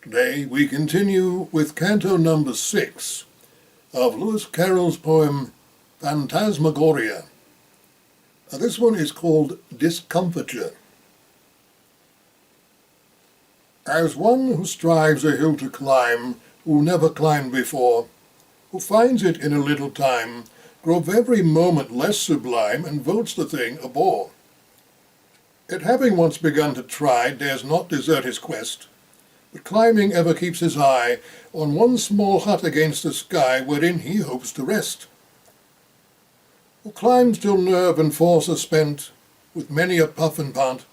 Today we continue with Canto number 6 of Lewis Carroll's poem Phantasmagoria. This one is called Discomfiture. As one who strives a hill to climb, who never climbed before, who finds it in a little time, grow every moment less sublime, and votes the thing a bore. It having once begun to try, dares not desert his quest, but climbing ever keeps his eye on one small hut against the sky, wherein he hopes to rest. Who climbs till nerve and force are spent, with many a puff and pant,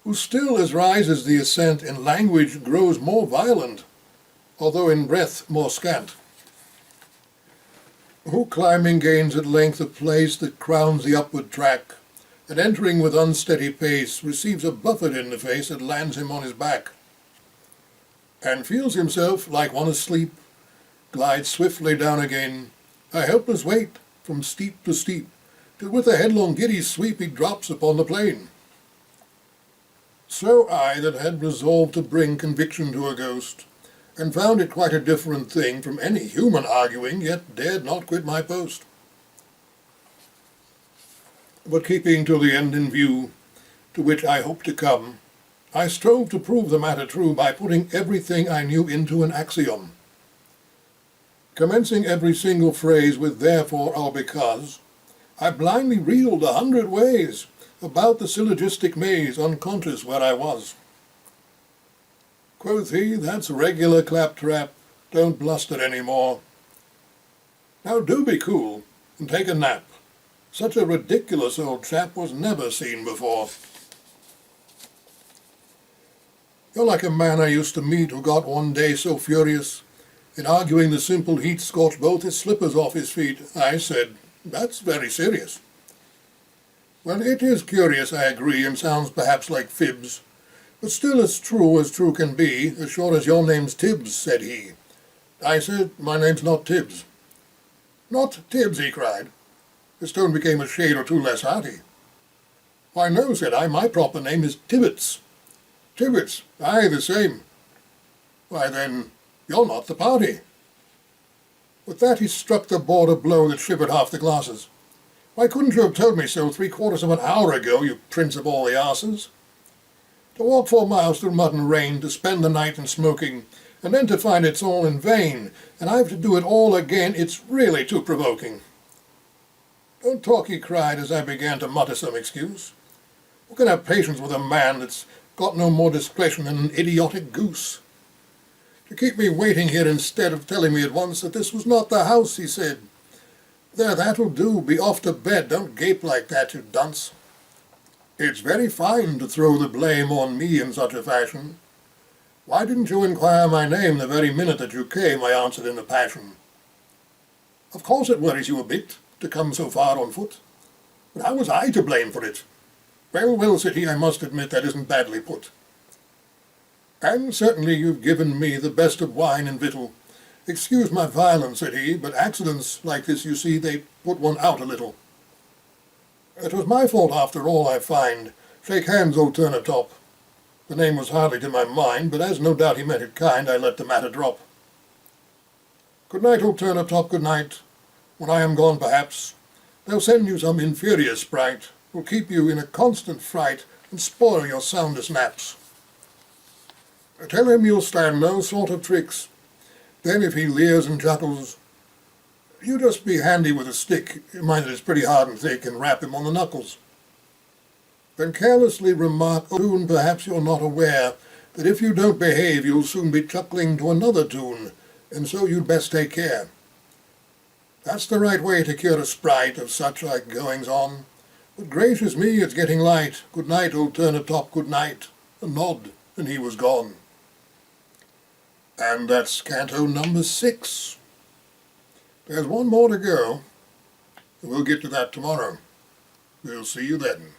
who still as rises the ascent in language grows more violent, although in breath more scant. Who climbing gains at length a place that crowns the upward track, and entering with unsteady pace receives a buffet in the face that lands him on his back, and feels himself like one asleep, glides swiftly down again, a helpless weight from steep to steep, till with a headlong giddy sweep he drops upon the plain. So I, that had resolved to bring conviction to a ghost, and found it quite a different thing from any human arguing, yet dared not quit my post. But keeping till the end in view, to which I hope to come, I strove to prove the matter true by putting everything I knew into an axiom. Commencing every single phrase with therefore or because, I blindly reeled 100 ways about the syllogistic maze, unconscious where I was. Quoth he, "That's regular claptrap, don't bluster any more. Now do be cool, and take a nap. Such a ridiculous old chap was never seen before. You're like a man I used to meet who got one day so furious, in arguing the simple heat scorched both his slippers off his feet. I said, that's very serious. Well, it is curious, I agree, and sounds perhaps like fibs, but still as true can be, as sure as your name's Tibbs, said he. I said, my name's not Tibbs. Not Tibbs, he cried. His tone became a shade or two less hearty. Why, no, said I, my proper name is Tibbets. Tibbets, aye, the same. Why, then, you're not the party. With that he struck the board a blow that shivered half the glasses. Why couldn't you have told me so 3/4 of an hour ago, you prince of all the arses? To walk 4 miles through mud and rain, to spend the night in smoking, and then to find it's all in vain, and I've to do it all again, it's really too provoking. Don't talk, he cried, as I began to mutter some excuse. Who can have patience with a man that's got no more discretion than an idiotic goose? To keep me waiting here instead of telling me at once that this was not the house, he said. There, that'll do, be off to bed, don't gape like that, you dunce. It's very fine to throw the blame on me in such a fashion. Why didn't you inquire my name the very minute that you came, I answered in a passion. Of course it worries you a bit, to come so far on foot. But how was I to blame for it? Well, well, said he, I must admit that isn't badly put. And certainly you've given me the best of wine and victual. Excuse my violence, said he, but accidents like this, you see, they put one out a little. It was my fault after all, I find. Shake hands, old Turnip-top. The name was hardly to my mind, but as no doubt he meant it kind, I let the matter drop. Good night, old Turnip-top, good night. When I am gone, perhaps, they'll send you some inferior sprite, will keep you in a constant fright, and spoil your soundest naps. Tell him you'll stand no sort of tricks. Then if he leers and chuckles, you just be handy with a stick, mind that it's pretty hard and thick, and rap him on the knuckles. Then carelessly remark, soon perhaps you're not aware that if you don't behave you'll soon be chuckling to another tune, and so you'd best take care. That's the right way to cure a sprite of such like goings-on. But gracious me, it's getting light. Good night, old Turnip-top, good night. A nod, and he was gone. And that's Canto number 6. There's one more to go. We'll get to that tomorrow. We'll see you then.